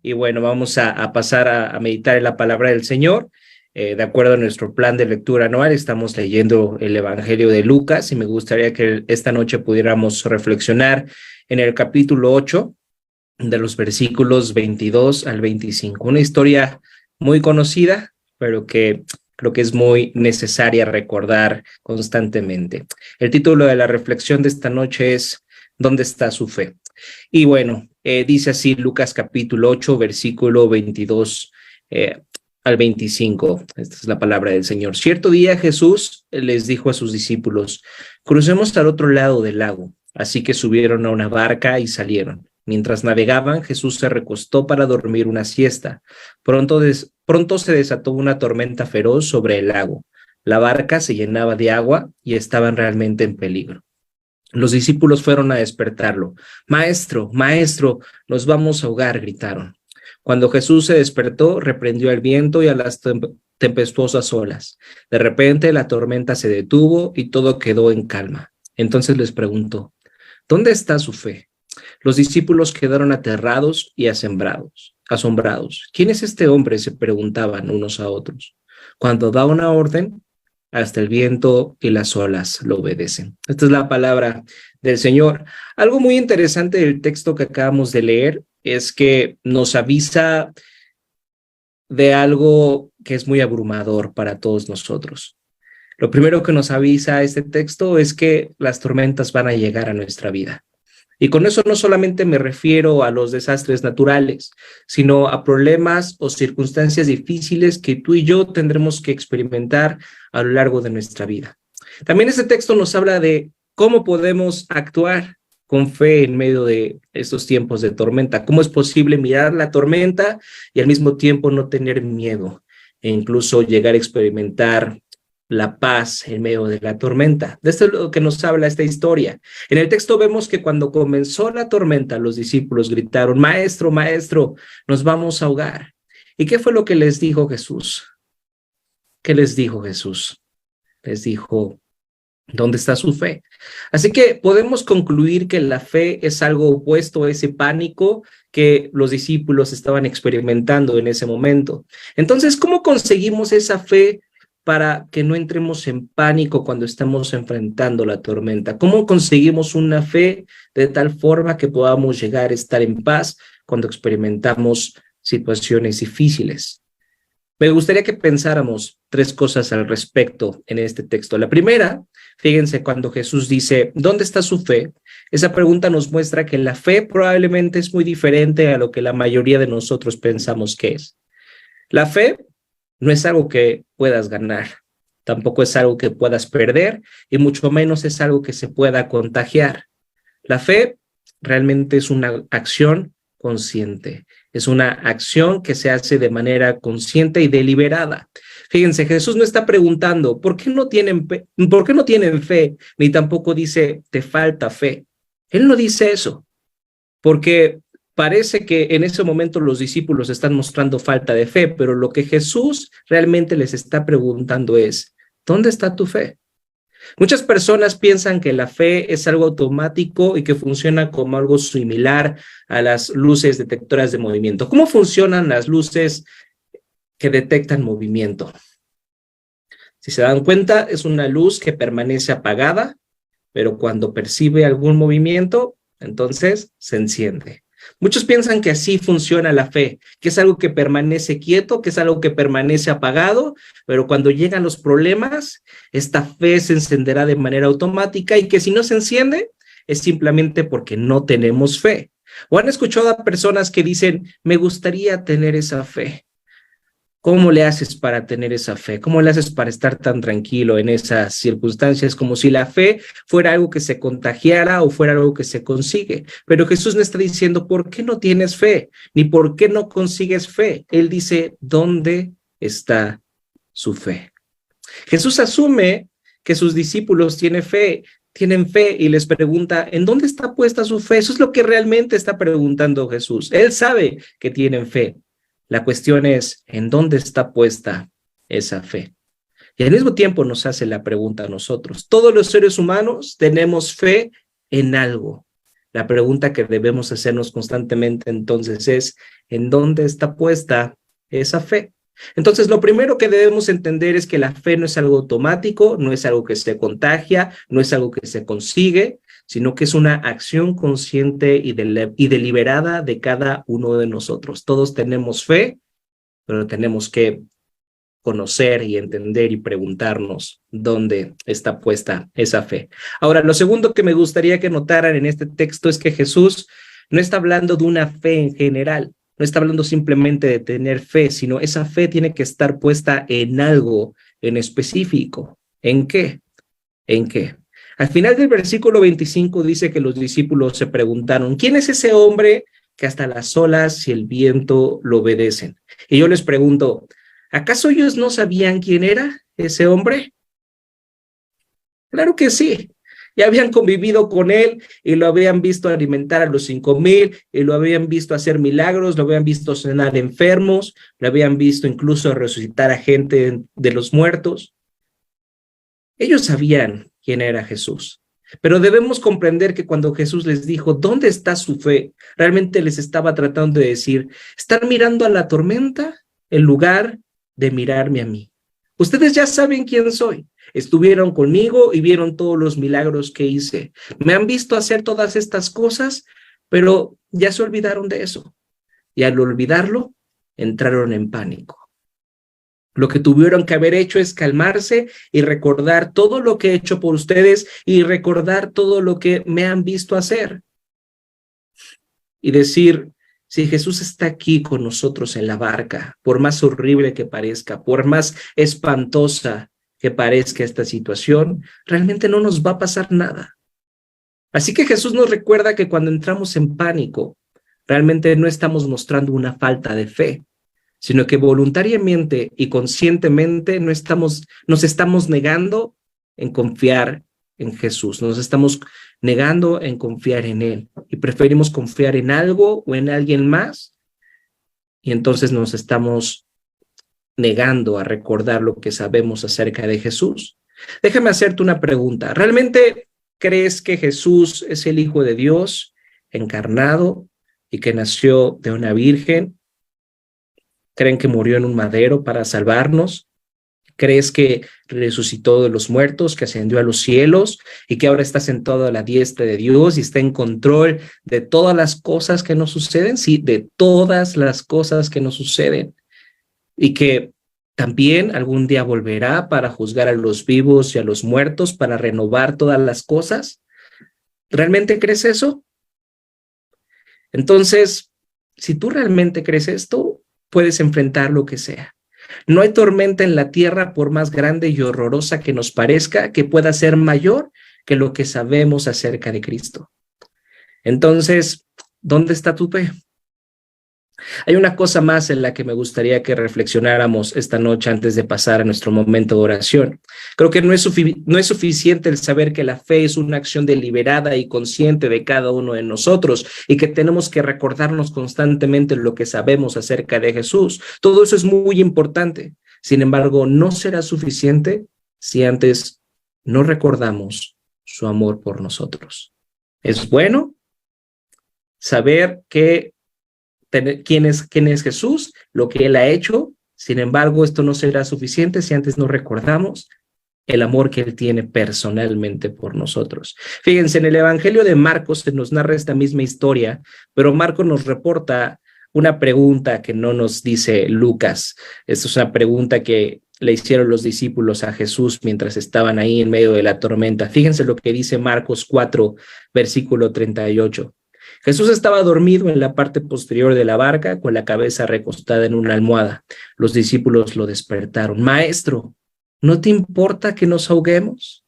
Y bueno, vamos a pasar a meditar en la palabra del Señor. De acuerdo a nuestro plan de lectura anual, estamos leyendo el Evangelio de Lucas y me gustaría que esta noche pudiéramos reflexionar en el capítulo 8 de los versículos 22 al 25. Una historia muy conocida, pero que creo que es muy necesaria recordar constantemente. El título de la reflexión de esta noche es ¿Dónde está su fe? Y bueno, dice así Lucas capítulo 8, versículo 22 al 25. Esta es la palabra del Señor. Cierto día Jesús les dijo a sus discípulos, crucemos al otro lado del lago. Así que subieron a una barca y salieron. Mientras navegaban, Jesús se recostó para dormir una siesta. Pronto se desató una tormenta feroz sobre el lago. La barca se llenaba de agua y estaban realmente en peligro. Los discípulos fueron a despertarlo. Maestro, maestro, nos vamos a ahogar, gritaron. Cuando Jesús se despertó, reprendió al viento y a las tempestuosas olas. De repente la tormenta se detuvo y todo quedó en calma. Entonces les preguntó, ¿dónde está su fe? Los discípulos quedaron aterrados y asombrados. ¿Quién es este hombre?, se preguntaban unos a otros. Cuando da una orden, hasta el viento y las olas lo obedecen. Esta es la palabra del Señor. Algo muy interesante del texto que acabamos de leer es que nos avisa de algo que es muy abrumador para todos nosotros. Lo primero que nos avisa este texto es que las tormentas van a llegar a nuestra vida. Y con eso no solamente me refiero a los desastres naturales, sino a problemas o circunstancias difíciles que tú y yo tendremos que experimentar a lo largo de nuestra vida. También este texto nos habla de cómo podemos actuar con fe en medio de estos tiempos de tormenta. ¿Cómo es posible mirar la tormenta y al mismo tiempo no tener miedo e incluso llegar a experimentar la paz en medio de la tormenta? De esto es lo que nos habla esta historia. En el texto vemos que cuando comenzó la tormenta, los discípulos gritaron, Maestro, Maestro, nos vamos a ahogar. ¿Y qué fue lo que les dijo Jesús? ¿Qué les dijo Jesús? Les dijo, ¿dónde está su fe? Así que podemos concluir que la fe es algo opuesto a ese pánico que los discípulos estaban experimentando en ese momento. Entonces, ¿cómo conseguimos esa fe para que no entremos en pánico cuando estamos enfrentando la tormenta? ¿Cómo conseguimos una fe de tal forma que podamos llegar a estar en paz cuando experimentamos situaciones difíciles? Me gustaría que pensáramos tres cosas al respecto en este texto. La primera, fíjense, cuando Jesús dice, ¿dónde está su fe? Esa pregunta nos muestra que la fe probablemente es muy diferente a lo que la mayoría de nosotros pensamos que es. La fe no es algo que puedas ganar, tampoco es algo que puedas perder y mucho menos es algo que se pueda contagiar. La fe realmente es una acción consciente, es una acción que se hace de manera consciente y deliberada. Fíjense, Jesús no está preguntando, ¿por qué no tienen fe? Ni tampoco dice, te falta fe. Él no dice eso, porque parece que en ese momento los discípulos están mostrando falta de fe, pero lo que Jesús realmente les está preguntando es, ¿dónde está tu fe? Muchas personas piensan que la fe es algo automático y que funciona como algo similar a las luces detectoras de movimiento. ¿Cómo funcionan las luces que detectan movimiento? Si se dan cuenta, es una luz que permanece apagada, pero cuando percibe algún movimiento, entonces se enciende. Muchos piensan que así funciona la fe, que es algo que permanece quieto, que es algo que permanece apagado, pero cuando llegan los problemas, esta fe se encenderá de manera automática y que si no se enciende, es simplemente porque no tenemos fe. O han escuchado a personas que dicen, me gustaría tener esa fe. ¿Cómo le haces para tener esa fe? ¿Cómo le haces para estar tan tranquilo en esas circunstancias? Como si la fe fuera algo que se contagiara o fuera algo que se consigue. Pero Jesús no está diciendo, ¿por qué no tienes fe? Ni ¿por qué no consigues fe? Él dice, ¿dónde está su fe? Jesús asume que sus discípulos tienen fe y les pregunta, ¿en dónde está puesta su fe? Eso es lo que realmente está preguntando Jesús. Él sabe que tienen fe. La cuestión es, ¿en dónde está puesta esa fe? Y al mismo tiempo nos hace la pregunta a nosotros. Todos los seres humanos tenemos fe en algo. La pregunta que debemos hacernos constantemente entonces es, ¿en dónde está puesta esa fe? Entonces, lo primero que debemos entender es que la fe no es algo automático, no es algo que se contagia, no es algo que se consigue, sino que es una acción consciente y deliberada de cada uno de nosotros. Todos tenemos fe, pero tenemos que conocer y entender y preguntarnos dónde está puesta esa fe. Ahora, lo segundo que me gustaría que notaran en este texto es que Jesús no está hablando de una fe en general, no está hablando simplemente de tener fe, sino esa fe tiene que estar puesta en algo en específico. ¿En qué? ¿En qué? Al final del versículo 25 dice que los discípulos se preguntaron, ¿quién es ese hombre que hasta las olas y el viento lo obedecen? Y yo les pregunto, ¿acaso ellos no sabían quién era ese hombre? Claro que sí. Ya habían convivido con él y lo habían visto alimentar a los 5,000 y lo habían visto hacer milagros, lo habían visto sanar enfermos, lo habían visto incluso resucitar a gente de los muertos. Ellos sabían quién era Jesús. Pero debemos comprender que cuando Jesús les dijo, ¿dónde está su fe? Realmente les estaba tratando de decir, ¿están mirando a la tormenta en lugar de mirarme a mí? Ustedes ya saben quién soy. Estuvieron conmigo y vieron todos los milagros que hice. Me han visto hacer todas estas cosas, pero ya se olvidaron de eso. Y al olvidarlo, entraron en pánico. Lo que tuvieron que haber hecho es calmarse y recordar todo lo que he hecho por ustedes y recordar todo lo que me han visto hacer. Y decir, si Jesús está aquí con nosotros en la barca, por más horrible que parezca, por más espantosa que parezca esta situación, realmente no nos va a pasar nada. Así que Jesús nos recuerda que cuando entramos en pánico, realmente no estamos mostrando una falta de fe, sino que voluntariamente y conscientemente nos estamos negando en confiar en Jesús, nos estamos negando en confiar en Él y preferimos confiar en algo o en alguien más y entonces nos estamos negando a recordar lo que sabemos acerca de Jesús. Déjame hacerte una pregunta. ¿Realmente crees que Jesús es el Hijo de Dios encarnado y que nació de una virgen? ¿Creen que murió en un madero para salvarnos? ¿Crees que resucitó de los muertos, que ascendió a los cielos y que ahora está sentado a la diestra de Dios y está en control de todas las cosas que nos suceden? Sí, de todas las cosas que nos suceden. Y que también algún día volverá para juzgar a los vivos y a los muertos, para renovar todas las cosas. ¿Realmente crees eso? Entonces, si tú realmente crees esto, puedes enfrentar lo que sea. No hay tormenta en la tierra, por más grande y horrorosa que nos parezca, que pueda ser mayor que lo que sabemos acerca de Cristo. Entonces, ¿dónde está tu fe? Hay una cosa más en la que me gustaría que reflexionáramos esta noche antes de pasar a nuestro momento de oración. Creo que no es suficiente el saber que la fe es una acción deliberada y consciente de cada uno de nosotros y que tenemos que recordarnos constantemente lo que sabemos acerca de Jesús. Todo eso es muy importante. Sin embargo, no será suficiente si antes no recordamos su amor por nosotros. Es bueno saber quién es Jesús, lo que Él ha hecho. Sin embargo, esto no será suficiente si antes no recordamos el amor que Él tiene personalmente por nosotros. Fíjense, en el Evangelio de Marcos se nos narra esta misma historia, pero Marcos nos reporta una pregunta que no nos dice Lucas. Esta es una pregunta que le hicieron los discípulos a Jesús mientras estaban ahí en medio de la tormenta. Fíjense lo que dice Marcos 4, versículo 38. Jesús estaba dormido en la parte posterior de la barca con la cabeza recostada en una almohada. Los discípulos lo despertaron. Maestro, ¿no te importa que nos ahoguemos?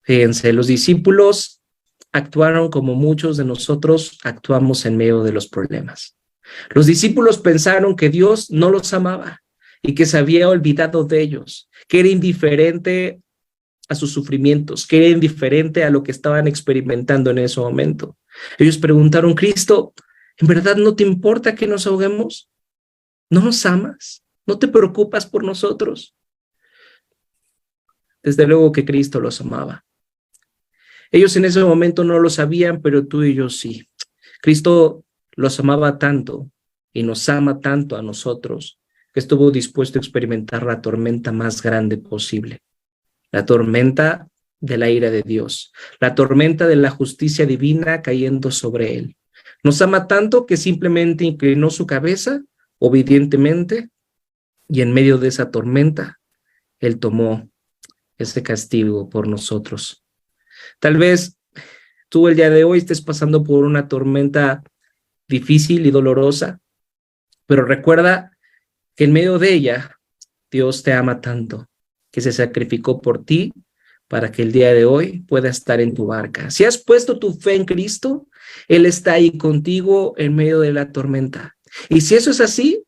Fíjense, los discípulos actuaron como muchos de nosotros actuamos en medio de los problemas. Los discípulos pensaron que Dios no los amaba y que se había olvidado de ellos, que era indiferente a sus sufrimientos, que era indiferente a lo que estaban experimentando en ese momento. Ellos preguntaron, Cristo, ¿en verdad no te importa que nos ahoguemos? ¿No nos amas? ¿No te preocupas por nosotros? Desde luego que Cristo los amaba. Ellos en ese momento no lo sabían, pero tú y yo sí. Cristo los amaba tanto y nos ama tanto a nosotros que estuvo dispuesto a experimentar la tormenta más grande posible, la tormenta de la ira de Dios, la tormenta de la justicia divina cayendo sobre él. Nos ama tanto que simplemente inclinó su cabeza obedientemente y en medio de esa tormenta, él tomó ese castigo por nosotros. Tal vez tú el día de hoy estés pasando por una tormenta difícil y dolorosa, pero recuerda que en medio de ella, Dios te ama tanto que se sacrificó por ti para que el día de hoy pueda estar en tu barca. Si has puesto tu fe en Cristo, Él está ahí contigo en medio de la tormenta. Y si eso es así,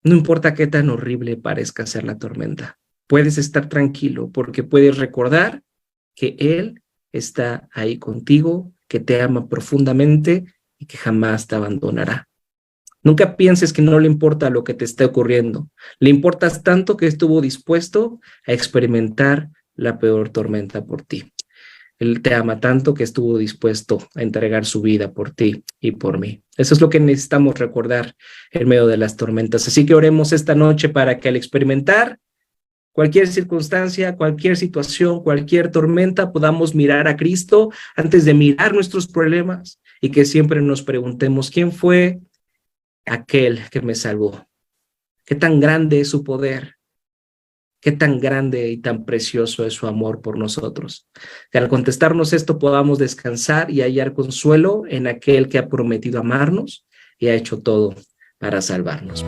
no importa qué tan horrible parezca ser la tormenta, puedes estar tranquilo porque puedes recordar que Él está ahí contigo, que te ama profundamente y que jamás te abandonará. Nunca pienses que no le importa lo que te esté ocurriendo. Le importas tanto que estuvo dispuesto a experimentar la peor tormenta por ti. Él te ama tanto que estuvo dispuesto a entregar su vida por ti y por mí. Eso es lo que necesitamos recordar en medio de las tormentas. Así que oremos esta noche para que al experimentar cualquier circunstancia, cualquier situación, cualquier tormenta, podamos mirar a Cristo antes de mirar nuestros problemas y que siempre nos preguntemos, ¿quién fue aquel que me salvó? ¿Qué tan grande es su poder? ¿Qué tan grande y tan precioso es su amor por nosotros? Que al contestarnos esto podamos descansar y hallar consuelo en aquel que ha prometido amarnos y ha hecho todo para salvarnos.